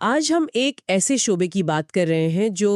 आज हम एक ऐसे शोबे की बात कर रहे हैं जो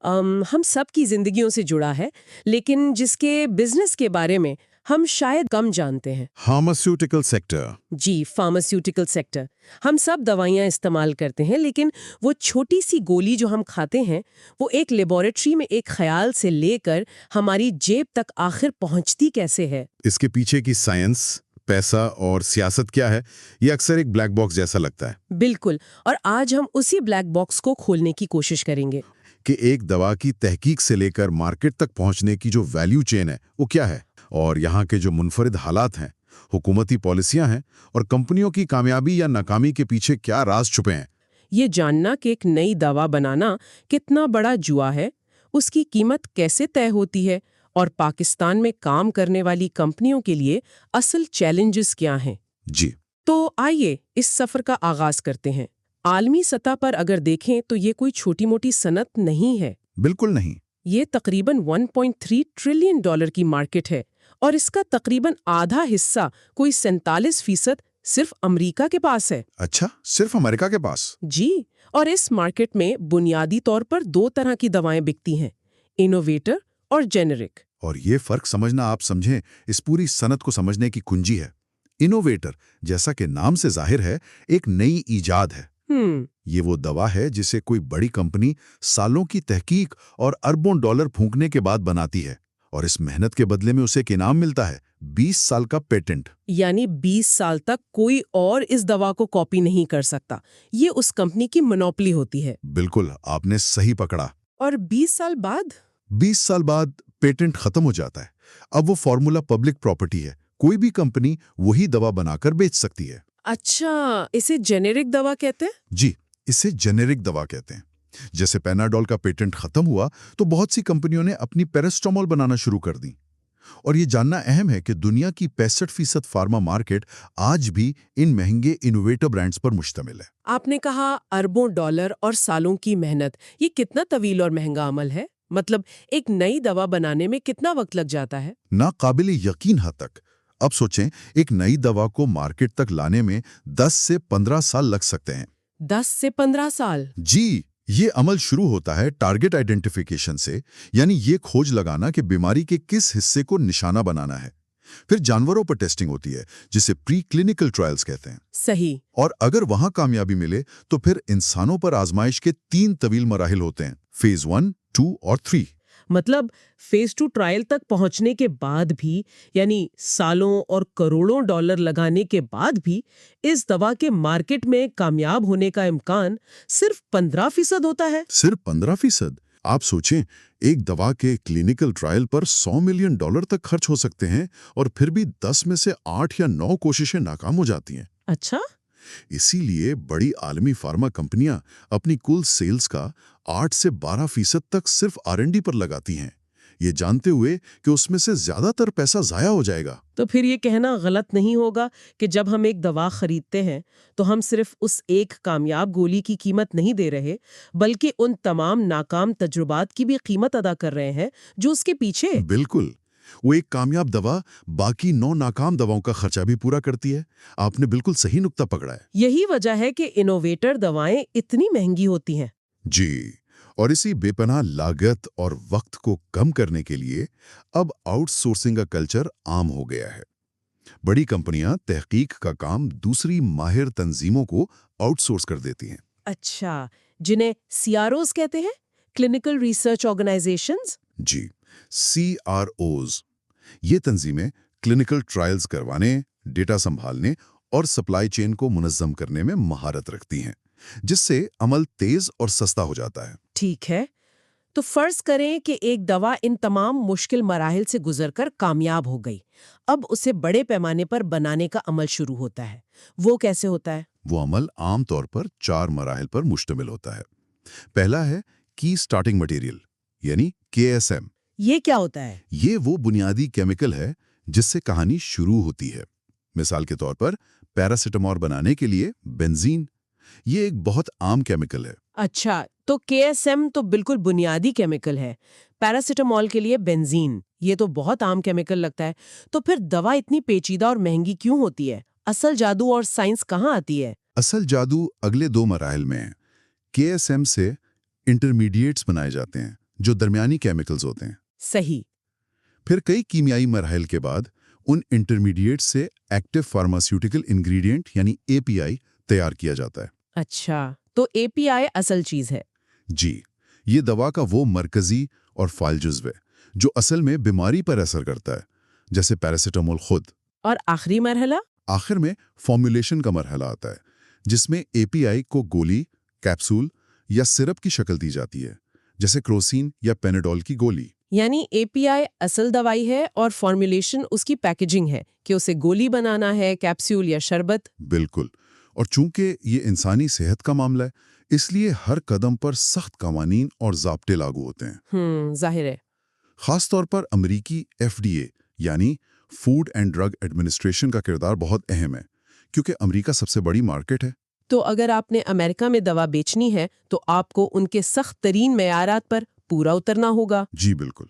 हम सब की जिंदगियों से जुड़ा है, लेकिन जिसके बिजनेस के बारे में हम शायद कम जानते हैं। Pharmaceutical sector. जी, फार्मास्यूटिकल सेक्टर। हम सब दवाइयां इस्तेमाल करते हैं, लेकिन वो छोटी सी गोली जो हम खाते हैं, वो एक लेबोरेटरी में एक ख्याल से लेकर हमारी जेब तक आखिर पहुंचती कैसे है? इसके पीछे की साइंस, पैसा और सियासत क्या है, ये अक्सर एक ब्लैक बॉक्स जैसा लगता है। बिल्कुल। और आज हम उसी ब्लैक बॉक्स को खोलने की कोशिश करेंगे। कि एक दवा की तहकीक से लेकर मार्केट तक पहुंचने की जो वैल्यू चेन है, वो क्या है, और यहाँ के जो मुनफरिद हालात हैं, हुकूमती पॉलिसियां हैं, और कंपनियों की कामयाबी या नाकामी के पीछे क्या राज छुपे हैं। ये जानना कि एक नई दवा बनाना कितना बड़ा जुआ है, उसकी कीमत कैसे तय होती है और पाकिस्तान में काम करने वाली कंपनियों के लिए असल चैलेंजेस क्या हैं। जी। तो आइए इस सफर का आगाज करते हैं। आलमी सतह पर अगर देखें तो ये कोई छोटी मोटी सनत नहीं है। बिल्कुल नहीं। ये तकरीबन 1.3 ट्रिलियन डॉलर की मार्केट है और इसका तकरीबन आधा हिस्सा, कोई 47% सिर्फ अमेरिका के पास है। अच्छा, सिर्फ अमेरिका के पास? जी, और इस मार्केट में बुनियादी तौर पर दो तरह की दवाएं बिकती हैं, इनोवेटर और जेनेरिक। और ये फर्क समझना, आप समझें, इस पूरी सनत को समझने की कुंजी है। इनोवेटर, जैसा कि नाम से जाहिर है, एक नई ईजाद है। ये वो दवा है जिसे कोई बड़ी कंपनी सालों की तहकीक और अरबों डॉलर फूंकने के बाद बनाती है, और इस मेहनत के बदले में उसे एक इनाम मिलता है, 20 साल का पेटेंट। यानी 20 साल तक कोई और इस दवा को कॉपी नहीं कर सकता। ये उस कंपनी की मोनोपोली होती है। बिल्कुल, आपने सही पकड़ा। और 20 साल बाद 20 साल बाद पेटेंट खत्म हो जाता है। अब वो फॉर्मूला पब्लिक प्रॉपर्टी है, कोई भी कंपनी वही दवा बनाकर बेच सकती है। अच्छा, इसे जेनेरिक दवा कहते हैं? जी, इसे जेनेरिक दवा कहते हैं। जैसे पैनाडोल का पेटेंट खत्म हुआ तो बहुत सी कंपनियों ने अपनी पैरास्टामोल बनाना शुरू कर दी। और ये जानना अहम है कि दुनिया की 65% फार्मा मार्केट आज भी इन महंगे इनोवेटर ब्रांड्स पर मुश्तमिल है। आपने कहा अरबों डॉलर और सालों की मेहनत। ये कितना तवील और महंगा अमल है? मतलब एक नई दवा बनाने में कितना वक्त लग जाता है? ना काबिल यकीन हद तक। अब सोचें, एक नई दवा को मार्केट तक लाने में 10 से 15 साल लग सकते हैं। 10 से 15 साल? जी, ये अमल शुरू होता है टारगेट आइडेंटिफिकेशन से, यानी ये खोज लगाना कि बीमारी के किस हिस्से को निशाना बनाना है। फिर जानवरों पर टेस्टिंग होती है, जिसे प्री क्लिनिकल ट्रायल्स कहते हैं। सही। और अगर वहां कामयाबी मिले तो फिर इंसानों पर आजमाइश के 3 तवील मराहिल होते हैं, फेज 1, 2 और 3। मतलब फेज 2 ट्रायल तक पहुंचने के बाद भी, यानी सालों और करोड़ों डॉलर लगाने के बाद भी, इस दवा के मार्केट में कामयाब होने का इम्कान सिर्फ 15% होता है। सिर्फ 15%? आप सोचें, एक दवा के क्लिनिकल ट्रायल पर $100 मिलियन तक खर्च हो सकते हैं, और फिर भी 10 में से 8 या 9 कोशिशें नाकाम हो जाती हैं। अच्छा। इसीलिए बड़ी आलमी फार्मा कंपनियां अपनी कुल सेल्स का 8 से 12% तक सिर्फ R&D पर लगाती हैं, ये जानते हुए कि उसमें से ज्यादातर पैसा जाया हो जाएगा। तो फिर ये कहना गलत नहीं होगा कि जब हम एक दवा खरीदते हैं तो हम सिर्फ उस एक कामयाब गोली की कीमत नहीं दे रहे, बल्कि उन तमाम नाकाम तजुर्बात की भी कीमत अदा कर रहे हैं जो उसके पीछे। बिल्कुल, वो एक कामयाब दवा बाकी 9 नाकाम दवाओं का खर्चा भी पूरा करती है। आपने बिल्कुल सही नुक्ता पकड़ा है। यही वजह है कि इनोवेटर दवाएं इतनी महंगी होती हैं। जी, और इसी बेपनाह लागत और वक्त को कम करने के लिए अब आउटसोर्सिंग का कल्चर आम हो गया है। बड़ी कंपनियां तहकीक का काम दूसरी माहिर तंजीमों को आउटसोर्स कर देती हैं। अच्छा, जिन्हें CROs कहते हैं, क्लिनिकल रिसर्च ऑर्गेनाइजेशंस। जी, CROs। ये तंजीमें क्लिनिकल ट्रायल्स करवाने, डेटा संभालने और सप्लाई चेन को मुनज़्ज़म करने में महारत रखती हैं, जिससे अमल तेज और सस्ता हो जाता है। ठीक है, तो फर्ज करें कि एक दवा इन तमाम मुश्किल मराहिल से गुजरकर कामयाब हो गई। अब उसे बड़े पैमाने पर बनाने का अमल शुरू होता है। वो कैसे होता है? वो अमल आम तौर पर 4 मराहिल पर मुश्तमिल होता है। पहला है की स्टार्टिंग मटेरियल, यानी KSM। ये क्या होता है? ये वो बुनियादी केमिकल है जिससे कहानी शुरू होती है। मिसाल के तौर पर पैरासिटामोल बनाने के लिए बेंजीन, ये एक बहुत आम केमिकल है। अच्छा, तो KSM तो बिल्कुल बुनियादी केमिकल है। पैरासिटामोल के लिए बेंजीन, ये तो बहुत आम केमिकल लगता है। तो फिर दवा इतनी पेचीदा और महंगी क्यों होती है? असल जादू और साइंस कहाँ आती है? असल जादू अगले 2 मराहिल में है। KSM से इंटरमीडिएट्स बनाए जाते हैं जो दरमियानी केमिकल्स होते हैं। सही। फिर कई कीमियाई मराहल के बाद उन इंटरमीडिएट से एक्टिव फार्मास्यूटिकल इंग्रेडिएंट यानी API तैयार किया जाता है। अच्छा, तो API असल चीज है। जी, ये दवा का वो मरकजी और फाइल जुज़्व है जो असल में बीमारी पर असर करता है, जैसे पैरासिटामोल खुद। और आखिरी मरहला? आखिर में फॉर्मुलेशन का मरहला आता है जिसमें API को गोली, कैप्सूल या सिरप की शक्ल दी जाती है, जैसे क्रोसिन या पेनाडोल की गोली। यानी API असल दवाई है और फॉर्मुलेशन उसकी पैकेजिंग है कि उसे गोली बनाना है, कैप्सूल या शरबत। बिल्कुल। और चूंकि ये इंसानी सेहत का मामला है, इसलिए हर कदम पर सख्त कवानीन और ज़ाब्ते लागू होते हैं। जाहिर है। खास तौर पर अमेरिकी FDA यानी फूड एंड ड्रग एडमिनिस्ट्रेशन का किरदार बहुत अहम है, क्योंकि अमेरिका सबसे बड़ी मार्केट है। तो अगर आपने अमेरिका में दवा बेचनी है तो आपको उनके सख्त तरीन मेयारात पर पूरा उतरना होगा। जी बिल्कुल।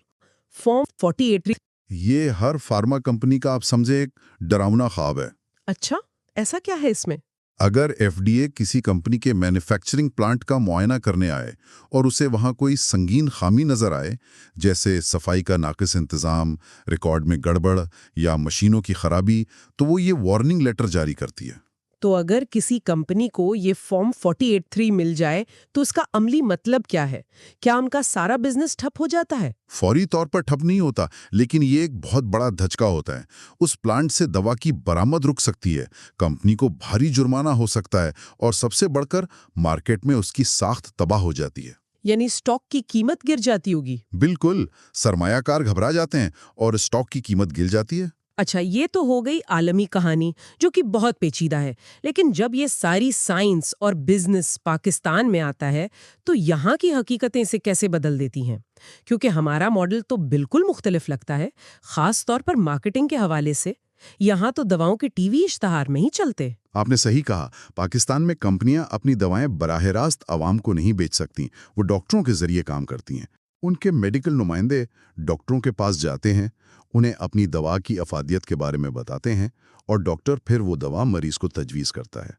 फॉर्म 48। ये हर फार्मा कंपनी का आप समझे एक डरावना ख्वाब है। अच्छा, ऐसा क्या है इसमें? अगर FDA किसी कंपनी के मैन्युफैक्चरिंग प्लांट का मुआयना करने आए और उसे वहां कोई संगीन खामी नजर आए, जैसे सफाई का नाकिस इंतजाम, रिकॉर्ड में गड़बड़ या मशीनों की खराबी, तो वो ये वार्निंग लेटर जारी करती है। तो अगर किसी कंपनी को ये फॉर्म 48(3) मिल जाए तो उसका अमली मतलब क्या है? क्या उनका सारा बिजनेस ठप हो जाता है? फौरी तौर पर ठप नहीं होता, लेकिन ये एक बहुत बड़ा धचका होता है। उस प्लांट से दवा की बरामद रुक सकती है, कंपनी को भारी जुर्माना हो सकता है और सबसे बढ़कर मार्केट में उसकी साख्त तबाह हो जाती है। यानी स्टॉक की कीमत गिर जाती होगी। बिल्कुल, सरमायाकार घबरा जाते हैं और स्टॉक की कीमत गिर जाती है। अच्छा, ये तो हो गई आलमी कहानी जो कि बहुत पेचीदा है। लेकिन जब ये सारी साइंस और बिजनेस पाकिस्तान में आता है तो यहाँ की हकीकतें इसे कैसे बदल देती हैं? क्योंकि हमारा मॉडल तो बिल्कुल मुख्तलिफ लगता है, खास तौर पर मार्केटिंग के हवाले से। यहाँ तो दवाओं के टीवी इश्तहार नहीं चलते। आपने सही कहा, पाकिस्तान में कंपनियां अपनी दवाएं बराह रास्त आवाम को नहीं बेच सकती, वो डॉक्टरों के जरिए काम करती हैं। उनके मेडिकल नुमाइंदे डॉक्टरों के पास जाते हैं, उन्हें अपनी दवा की अफादियत के बारे में बताते हैं और डॉक्टर फिर वो दवा मरीज को तजवीज़ करता है।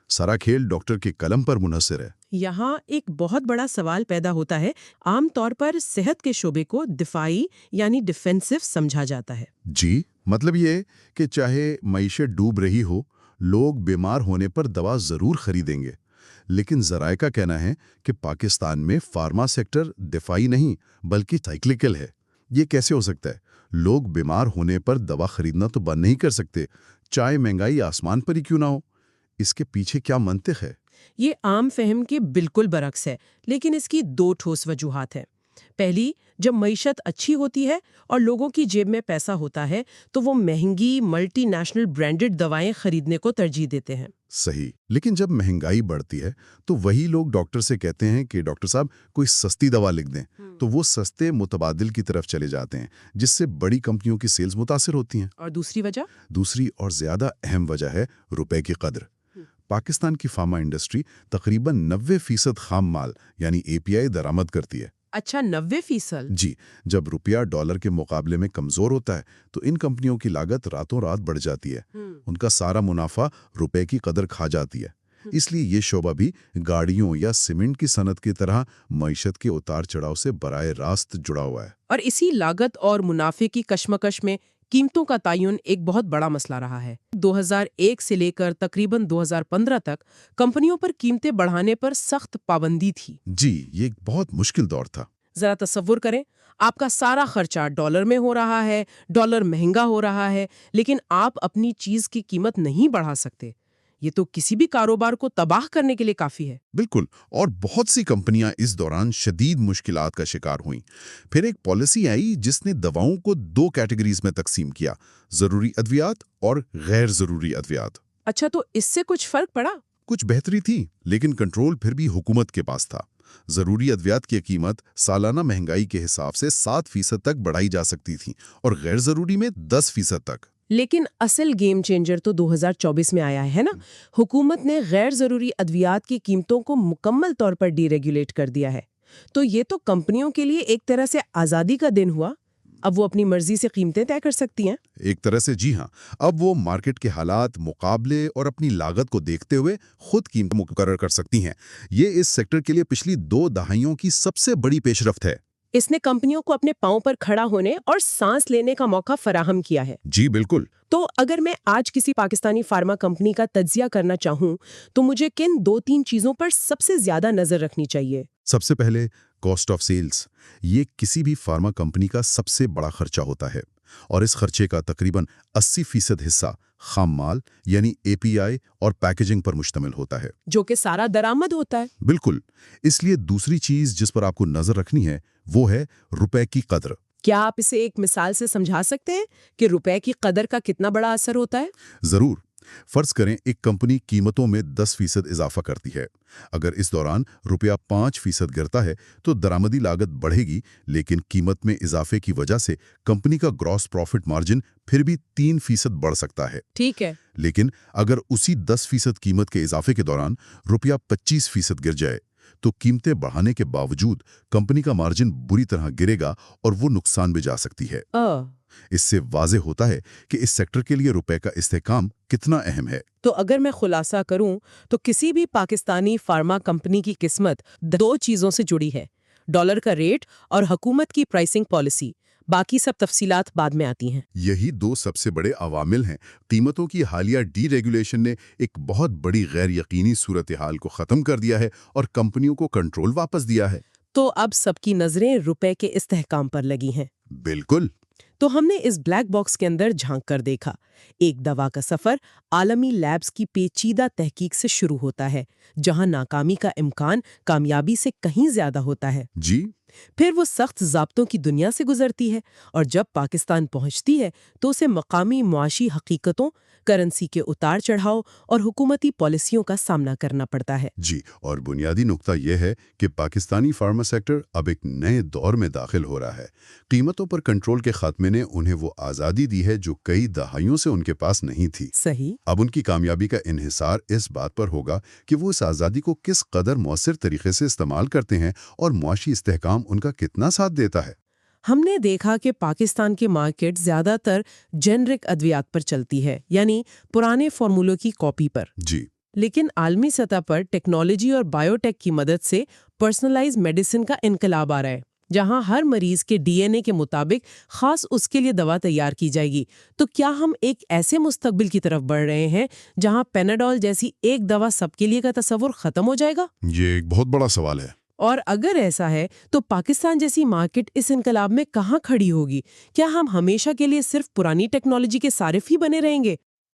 सारा खेल डॉक्टर के कलम पर मुनहसर है। यहाँ एक बहुत बड़ा सवाल पैदा होता है। आमतौर पर सेहत के शोबे को दिफाई यानी डिफेंसिव समझा जाता है। जी, मतलब ये कि चाहे मईशत डूब रही हो, लोग बीमार होने पर दवा ज़रूर खरीदेंगे। लेकिन ज़राए का कहना है कि पाकिस्तान में फार्मा सेक्टर दिफाई नहीं बल्कि साइक्लिकल है। ये कैसे हो सकता है? लोग बीमार होने पर दवा खरीदना तो बंद नहीं कर सकते, चाहे महंगाई आसमान पर ही क्यों ना हो। इसके पीछे क्या मंतिक है? ये आम फहम के बिल्कुल बरक्स है, लेकिन इसकी दो ठोस वजूहात हैं। पहली, जब मईशत अच्छी होती है और लोगों की जेब में पैसा होता है तो वो महंगी मल्टीनेशनल ब्रांडेड दवाएं खरीदने को तरजीह देते हैं। सही, लेकिन जब महंगाई बढ़ती है तो वही लोग डॉक्टर से कहते हैं कि डॉक्टर साहब कोई सस्ती दवा लिख दें, तो वो सस्ते मुतबादिल की तरफ चले जाते हैं, जिससे बड़ी कंपनियों की सेल्स मुतासिर होती हैं। और दूसरी वजह? दूसरी और ज्यादा अहम वजह है रुपए की कदर। पाकिस्तान की फार्मा इंडस्ट्री तकरीबन 90% खाम माल यानी API दरामद करती है। अच्छा, 90%? जी, जब रुपया डॉलर के मुकाबले में कमजोर होता है तो इन कंपनियों की लागत रातों रात बढ़ जाती है। उनका सारा मुनाफा रुपए की कदर खा जाती है। इसलिए ये शोबा भी गाड़ियों या सीमेंट की सनत की तरह मईशत के उतार चढ़ाव से बराए रास्त जुड़ा हुआ है। और इसी लागत और मुनाफे की कशमकश में कीमतों का तायुन एक बहुत बड़ा मसला रहा है। 2001 से लेकर तकरीबन 2015 तक कंपनियों पर कीमतें बढ़ाने पर सख्त पाबंदी थी। जी, ये एक बहुत मुश्किल दौर था। जरा तसव्वुर करें, आपका सारा खर्चा डॉलर में हो रहा है, डॉलर महंगा हो रहा है, लेकिन आप अपनी चीज की कीमत नहीं बढ़ा सकते। ये तो किसी भी कारोबार को तबाह करने के लिए काफी है। बिल्कुल, और बहुत सी कंपनियां इस दौरान शदीद मुश्किलात का शिकार हुईं। फिर एक पॉलिसी आई जिसने दवाओं को 2 कैटेगरीज में तकसीम किया, जरूरी अद्वियात और गैर जरूरी अद्वियात। अच्छा, तो इससे कुछ फर्क पड़ा? कुछ बेहतरी थी, लेकिन कंट्रोल फिर भी हुकूमत के पास था। जरूरी अद्वियात की कीमत सालाना महंगाई के हिसाब से 7% तक बढ़ाई जा सकती थी और गैर जरूरी में 10% तक। लेकिन असल गेम चेंजर तो 2024 में आया है ना। हुकूमत ने गैर जरूरी अद्वियात की कीमतों को मुकम्मल तौर पर डीरेगुलेट कर दिया है। तो ये तो कंपनियों के लिए एक तरह से आज़ादी का दिन हुआ। अब वो अपनी मर्जी से कीमतें तय कर सकती हैं। एक तरह से जी हाँ। अब वो मार्केट के हालात, मुकाबले और अपनी लागत को देखते हुए खुद कीमत मुकर्रर कर सकती हैं। ये इस सेक्टर के लिए पिछली 2 दहाइयों की सबसे बड़ी पेशरफ्त है। इसने कंपनियों को अपने पांव पर खड़ा होने और सांस लेने का मौका फराहम किया है। जी बिल्कुल। तो अगर मैं आज किसी पाकिस्तानी फार्मा कंपनी का तज्जिया करना चाहूं, तो मुझे किन 2-3 चीजों पर सबसे ज्यादा नजर रखनी चाहिए? सबसे पहले कॉस्ट ऑफ सेल्स। ये किसी भी फार्मा कंपनी का सबसे बड़ा खर्चा होता है और इस खर्चे का तकरीबन 80% हिस्सा खाम माल यानी एपीआई और पैकेजिंग पर मुश्तमिल होता है, जो कि सारा दरामद होता है। बिल्कुल। इसलिए दूसरी चीज जिस पर आपको नजर रखनी है वो है रुपए की कद्र। क्या आप इसे एक मिसाल से समझा सकते हैं कि रुपए की कदर का कितना बड़ा असर होता है? जरूर। फर्ज करें एक कंपनी कीमतों में 10% इजाफा करती है। अगर इस दौरान रुपया 5% गिरता है तो दरामदी लागत बढ़ेगी, लेकिन कीमत में इजाफे की वजह से कंपनी का ग्रॉस प्रॉफिट मार्जिन फिर भी 3% बढ़ सकता है। ठीक है। लेकिन अगर उसी 10% कीमत के इजाफे के दौरान रुपया 25% गिर जाए तो कीमतें बढ़ाने के बावजूद कंपनी का मार्जिन बुरी तरह गिरेगा और वो नुकसान में जा सकती है। इससे वाज़ेह होता है कि इस सेक्टर के लिए रुपए का इस्तेकाम कितना अहम है। तो अगर मैं खुलासा करूं तो किसी भी पाकिस्तानी फार्मा कंपनी की किस्मत 2 चीजों से जुड़ी है, डॉलर का रेट और हुकूमत की प्राइसिंग पॉलिसी। बाकी सब तफसीलात बाद में आती हैं। यही 2 सबसे बड़े अवामिल हैं। कीमतों की हालिया डीरेगुलेशन ने एक बहुत बड़ी गैर यकीनी सूरत हाल को ख़त्म कर दिया है और कंपनियों को कंट्रोल वापस दिया है। तो अब सबकी नजरें रुपए के इस्तेहकाम पर लगी हैं। बिल्कुल। तो हमने इस ब्लैक बॉक्स के अंदर झांक कर देखा। एक दवा का सफर आलमी लैब्स की पेचीदा तहकीक से शुरू होता है, जहां नाकामी का इम्कान कामयाबी से कहीं ज्यादा होता है। जी। फिर वो सख्त ज़ाब्तों की दुनिया से गुजरती है और जब पाकिस्तान पहुंचती है तो उसे मकामी मुआशी हकीकतों, करेंसी के उतार चढ़ाव और हुकूमती पॉलिसियों का सामना करना पड़ता है। जी, और बुनियादी नुक्ता यह है कि पाकिस्तानी फार्मा सेक्टर अब एक नए दौर में दाखिल हो रहा है। कीमतों पर कंट्रोल के खात्मे ने उन्हें वो आज़ादी दी है जो कई दहाइयों से उनके पास नहीं थी। सही। अब उनकी कामयाबी का इन्हिसार इस बात पर होगा कि वो इस आज़ादी को किस कदर मौसर तरीके से इस्तेमाल करते हैं और मुआशी इस्तेहकाम उनका कितना साथ देता है। हमने देखा कि पाकिस्तान की मार्केट ज्यादातर जेनरिक अद्वियात पर चलती है, यानी पुराने फार्मूलों की कॉपी पर। जी। लेकिन आलमी सतह पर टेक्नोलॉजी और बायोटेक की मदद से पर्सनलाइज्ड मेडिसिन का इनकलाब आ रहा है, जहां हर मरीज के डीएनए के मुताबिक खास उसके लिए दवा तैयार की जाएगी। तो क्या हम एक ऐसे मुस्तकबिल की तरफ बढ़ रहे हैं जहां पेनाडोल जैसी एक दवा सबके लिए का तस्वुर खत्म हो जाएगा? ये एक बहुत बड़ा सवाल है। और अगर ऐसा है तो पाकिस्तान जैसी मार्केट इस इनकलाब में कहाँ खड़ी होगी? क्या हम हमेशा के लिए सिर्फ पुरानी टेक्नोलॉजी के सारिफ ही बने रहेंगे?